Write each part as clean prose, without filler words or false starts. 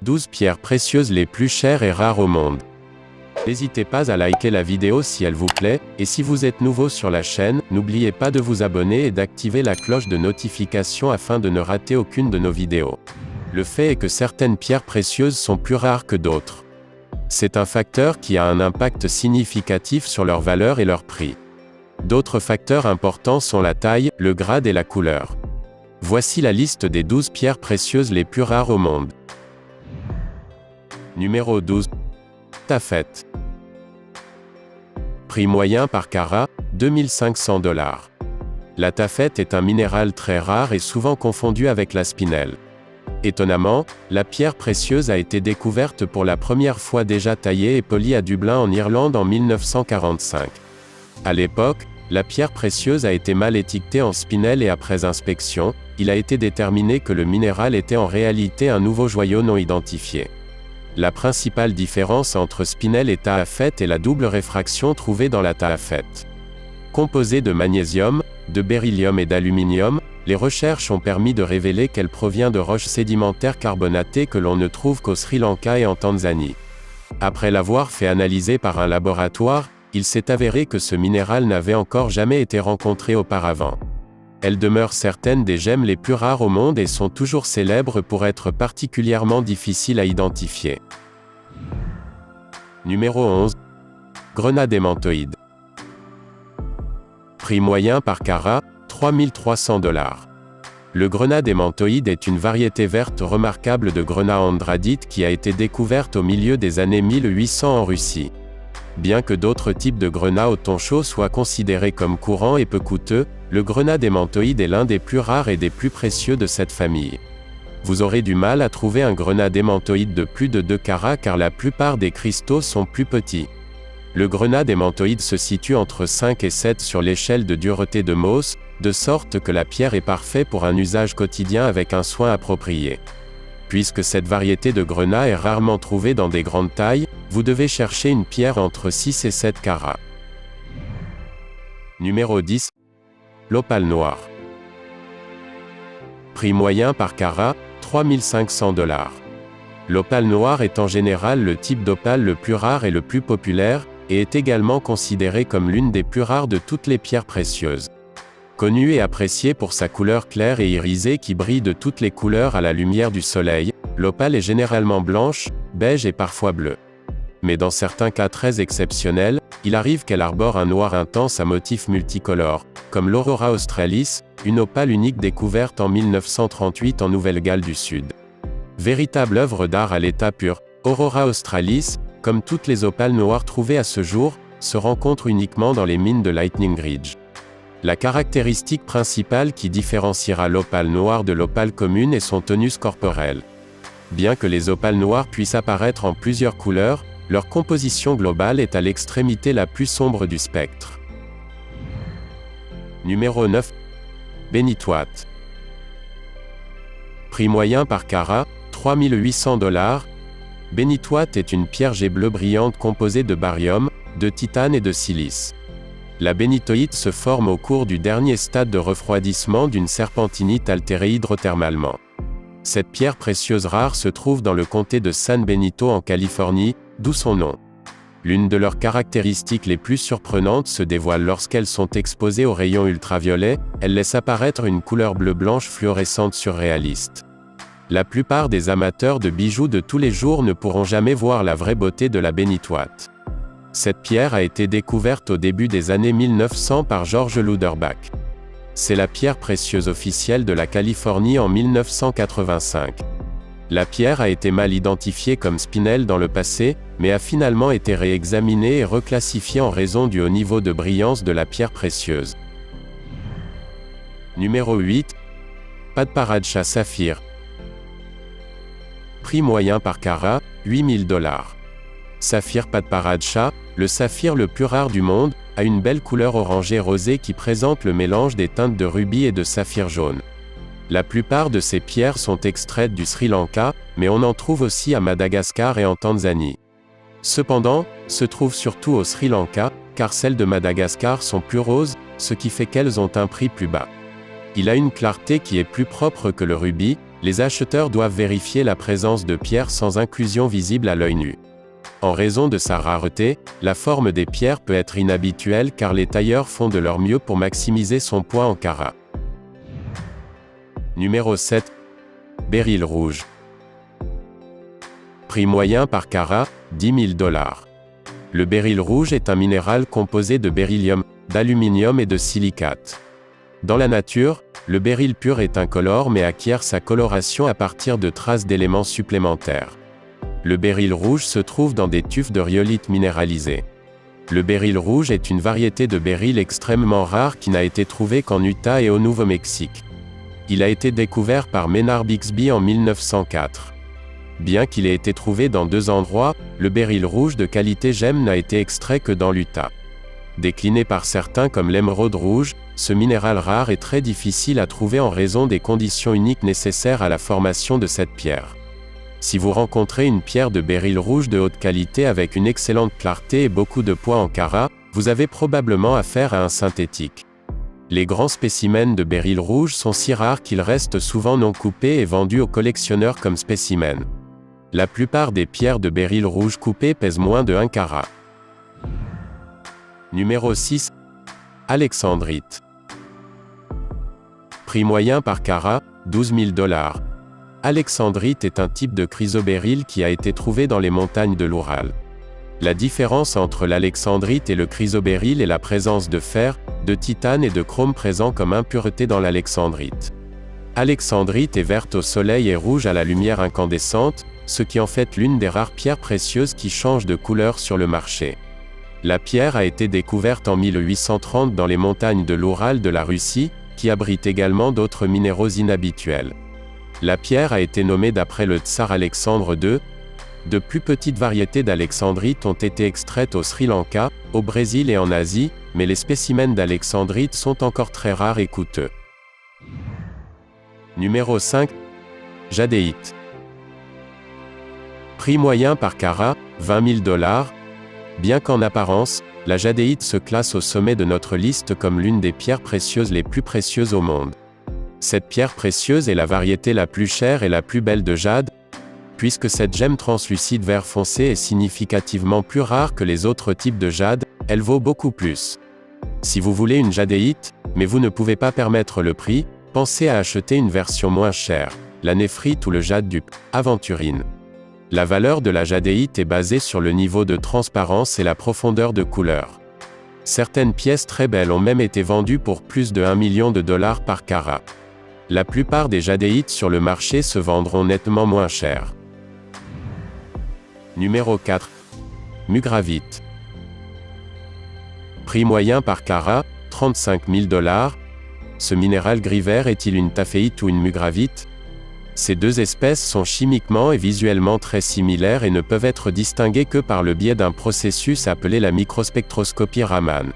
12 pierres précieuses les plus chères et rares au monde. N'hésitez pas à liker la vidéo si elle vous plaît, et si vous êtes nouveau sur la chaîne, n'oubliez pas de vous abonner et d'activer la cloche de notification afin de ne rater aucune de nos vidéos. Le fait est que certaines pierres précieuses sont plus rares que d'autres. C'est un facteur qui a un impact significatif sur leur valeur et leur prix. D'autres facteurs importants sont la taille, le grade et la couleur. Voici la liste des 12 pierres précieuses les plus rares au monde. Numéro 12. Taffette. Prix moyen par carat, 2500 $. La taffette est un minéral très rare et souvent confondu avec la spinelle. Étonnamment, la pierre précieuse a été découverte pour la première fois déjà taillée et polie à Dublin en Irlande en 1945. À l'époque, la pierre précieuse a été mal étiquetée en spinelle et après inspection, il a été déterminé que le minéral était en réalité un nouveau joyau non identifié. La principale différence entre spinelle et taffette est la double réfraction trouvée dans la taffette. Composée de magnésium, de beryllium et d'aluminium, les recherches ont permis de révéler qu'elle provient de roches sédimentaires carbonatées que l'on ne trouve qu'au Sri Lanka et en Tanzanie. Après l'avoir fait analyser par un laboratoire, il s'est avéré que ce minéral n'avait encore jamais été rencontré auparavant. Elles demeurent certaines des gemmes les plus rares au monde et sont toujours célèbres pour être particulièrement difficiles à identifier. Numéro 11. Grenade hémantoïde. Prix moyen par carat, 3300 $. Le grenade hémantoïde est une variété verte remarquable de grenat andradite qui a été découverte au milieu des années 1800 en Russie. Bien que d'autres types de grenats au thon chaud soient considérés comme courants et peu coûteux, le grenade hémantoïde est l'un des plus rares et des plus précieux de cette famille. Vous aurez du mal à trouver un grenade hémantoïde de plus de 2 carats car la plupart des cristaux sont plus petits. Le grenade hémantoïde se situe entre 5 et 7 sur l'échelle de dureté de Mohs, de sorte que la pierre est parfaite pour un usage quotidien avec un soin approprié. Puisque cette variété de grenat est rarement trouvée dans des grandes tailles, vous devez chercher une pierre entre 6 et 7 carats. Numéro 10. L'opale noire. Prix moyen par carat, 3500 $. L'opale noire est en général le type d'opale le plus rare et le plus populaire, et est également considérée comme l'une des plus rares de toutes les pierres précieuses. Connue et appréciée pour sa couleur claire et irisée qui brille de toutes les couleurs à la lumière du soleil, l'opale est généralement blanche, beige et parfois bleue. Mais dans certains cas très exceptionnels, il arrive qu'elle arbore un noir intense à motifs multicolores, comme l'Aurora australis, une opale unique découverte en 1938 en Nouvelle-Galles du Sud. Véritable œuvre d'art à l'état pur, Aurora australis, comme toutes les opales noires trouvées à ce jour, se rencontre uniquement dans les mines de Lightning Ridge. La caractéristique principale qui différenciera l'opale noire de l'opale commune est son tonus corporel. Bien que les opales noires puissent apparaître en plusieurs couleurs, leur composition globale est à l'extrémité la plus sombre du spectre. Numéro 9. Bénitoite. Prix moyen par carat, 3800 $. Bénitoite est une pierre jet bleue brillante composée de barium, de titane et de silice. La bénitoïte se forme au cours du dernier stade de refroidissement d'une serpentinite altérée hydrothermalement. Cette pierre précieuse rare se trouve dans le comté de San Benito en Californie, d'où son nom. L'une de leurs caractéristiques les plus surprenantes se dévoile lorsqu'elles sont exposées aux rayons ultraviolets, elles laissent apparaître une couleur bleu-blanche fluorescente surréaliste. La plupart des amateurs de bijoux de tous les jours ne pourront jamais voir la vraie beauté de la bénitoite. Cette pierre a été découverte au début des années 1900 par George Louderbach. C'est la pierre précieuse officielle de la Californie en 1985. La pierre a été mal identifiée comme spinelle dans le passé, mais a finalement été réexaminée et reclassifiée en raison du haut niveau de brillance de la pierre précieuse. Numéro 8. Padparadscha saphir. Prix moyen par carat, 8000 $. Saphir Padparadscha, le saphir le plus rare du monde, a une belle couleur orangée rosée qui présente le mélange des teintes de rubis et de saphir jaune. La plupart de ces pierres sont extraites du Sri Lanka, mais on en trouve aussi à Madagascar et en Tanzanie. Cependant, se trouvent surtout au Sri Lanka, car celles de Madagascar sont plus roses, ce qui fait qu'elles ont un prix plus bas. Il a une clarté qui est plus propre que le rubis, Les acheteurs doivent vérifier la présence de pierres sans inclusion visible à l'œil nu. En raison de sa rareté, la forme des pierres peut être inhabituelle car les tailleurs font de leur mieux pour maximiser son poids en carats. Numéro 7. Béryl rouge. Prix moyen par carat, 10 000 $. Le béryl rouge est un minéral composé de beryllium, d'aluminium et de silicate. Dans la nature, le béryl pur est incolore mais acquiert sa coloration à partir de traces d'éléments supplémentaires. Le béryl rouge se trouve dans des tufs de rhyolite minéralisés. Le béryl rouge est une variété de béryl extrêmement rare qui n'a été trouvée qu'en Utah et au Nouveau-Mexique. Il a été découvert par Maynard Bixby en 1904. Bien qu'il ait été trouvé dans 2 endroits, le béryl rouge de qualité gemme n'a été extrait que dans l'Utah. Décliné par certains comme l'émeraude rouge, ce minéral rare est très difficile à trouver en raison des conditions uniques nécessaires à la formation de cette pierre. Si vous rencontrez une pierre de béryl rouge de haute qualité avec une excellente clarté et beaucoup de poids en carats, vous avez probablement affaire à un synthétique. Les grands spécimens de béryl rouge sont si rares qu'ils restent souvent non coupés et vendus aux collectionneurs comme spécimens. La plupart des pierres de béryl rouge coupées pèsent moins de 1 carat. Numéro 6. Alexandrite. Prix moyen par carat, 12 000 $. Alexandrite est un type de chrysobéryl qui a été trouvé dans les montagnes de l'Oural. La différence entre l'alexandrite et le chrysobéryl est la présence de fer, de titane et de chrome présents comme impuretés dans l'alexandrite. Alexandrite est verte au soleil et rouge à la lumière incandescente, ce qui en fait l'une des rares pierres précieuses qui changent de couleur sur le marché. La pierre a été découverte en 1830 dans les montagnes de l'Oural de la Russie, qui abritent également d'autres minéraux inhabituels. La pierre a été nommée d'après le tsar Alexandre II. De plus petites variétés d'alexandrite ont été extraites au Sri Lanka, au Brésil et en Asie, mais les spécimens d'alexandrite sont encore très rares et coûteux. Numéro 5. Jadéite. Prix moyen par carat, 20 000 $. Bien qu'en apparence, la jadéite se classe au sommet de notre liste comme l'une des pierres précieuses les plus précieuses au monde. Cette pierre précieuse est la variété la plus chère et la plus belle de jade, puisque cette gemme translucide vert foncé est significativement plus rare que les autres types de jade, elle vaut beaucoup plus. Si vous voulez une jadéite, mais vous ne pouvez pas permettre le prix, pensez à acheter une version moins chère, la néphrite ou le jade du aventurine. La valeur de la jadéite est basée sur le niveau de transparence et la profondeur de couleur. Certaines pièces très belles ont même été vendues pour plus de $1 million par carat. La plupart des jadéites sur le marché se vendront nettement moins cher. Numéro 4. Mugravite. Prix moyen par carat, 35 000 $. Ce minéral gris vert est-il une taphéite ou une mugravite? Ces deux espèces sont chimiquement et visuellement très similaires et ne peuvent être distinguées que par le biais d'un processus appelé la microspectroscopie Raman.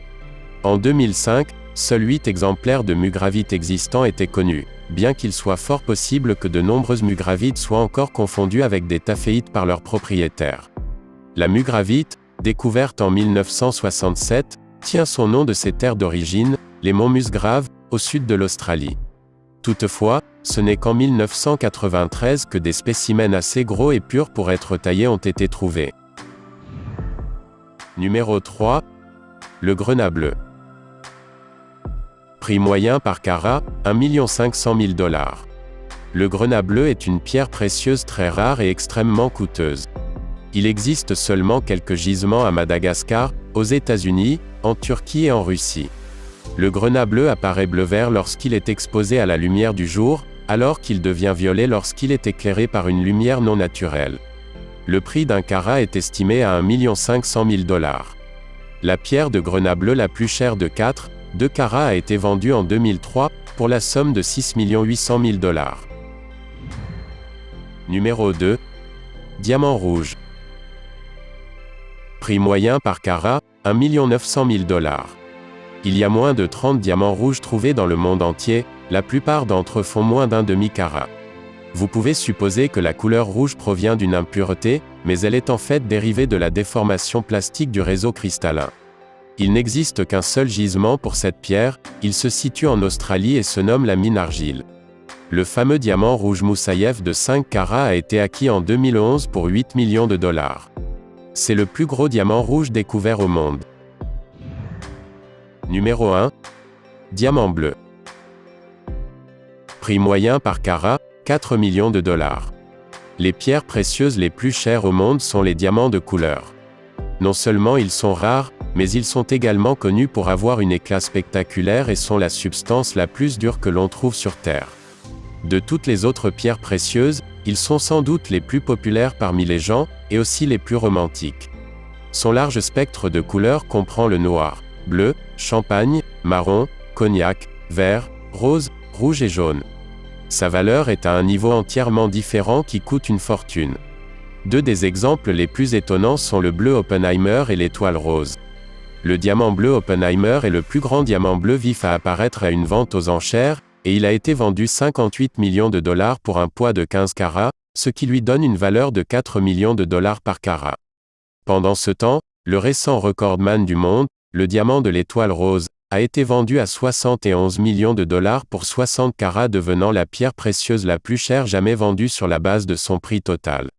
En 2005, seuls 8 exemplaires de mugravite existants étaient connus, bien qu'il soit fort possible que de nombreuses mugravites soient encore confondues avec des taphéites par leurs propriétaires. La mugravite, découverte en 1967, tient son nom de ses terres d'origine, les monts Musgrave, au sud de l'Australie. Toutefois, ce n'est qu'en 1993 que des spécimens assez gros et purs pour être taillés ont été trouvés. Numéro 3. Le grenat bleu. Prix moyen par carat, 1 500 000 $. Le grenat bleu est une pierre précieuse très rare et extrêmement coûteuse. Il existe seulement quelques gisements à Madagascar, aux États-Unis, en Turquie et en Russie. Le grenat bleu apparaît bleu-vert lorsqu'il est exposé à la lumière du jour, alors qu'il devient violet lorsqu'il est éclairé par une lumière non naturelle. Le prix d'un carat est estimé à 1 500 000 $. La pierre de grenat bleu la plus chère de 2 carats a été vendue en 2003, pour la somme de 6 800 000 $. Numéro 2. Diamant rouge. Prix moyen par carat, 1 900 000 $. Il y a moins de 30 diamants rouges trouvés dans le monde entier, la plupart d'entre eux font moins d'un demi-carat. Vous pouvez supposer que la couleur rouge provient d'une impureté, mais elle est en fait dérivée de la déformation plastique du réseau cristallin. Il n'existe qu'un seul gisement pour cette pierre, il se situe en Australie et se nomme la mine argile. Le fameux diamant rouge Moussaïev de 5 carats a été acquis en 2011 pour 8 millions de dollars. C'est le plus gros diamant rouge découvert au monde. Numéro 1. Diamant bleu. Prix moyen par carat, 4 millions de dollars. Les pierres précieuses les plus chères au monde sont les diamants de couleur. Non seulement ils sont rares, mais ils sont également connus pour avoir une éclat spectaculaire et sont la substance la plus dure que l'on trouve sur Terre. De toutes les autres pierres précieuses, ils sont sans doute les plus populaires parmi les gens, et aussi les plus romantiques. Son large spectre de couleurs comprend le noir, bleu, champagne, marron, cognac, vert, rose, rouge et jaune. Sa valeur est à un niveau entièrement différent qui coûte une fortune. Deux des exemples les plus étonnants sont le bleu Oppenheimer et l'étoile rose. Le diamant bleu Oppenheimer est le plus grand diamant bleu vif à apparaître à une vente aux enchères, et il a été vendu 58 millions de dollars pour un poids de 15 carats, ce qui lui donne une valeur de 4 millions de dollars par carat. Pendant ce temps, le récent recordman du monde, le diamant de l'étoile rose, a été vendu à 71 millions de dollars pour 60 carats, devenant la pierre précieuse la plus chère jamais vendue sur la base de son prix total.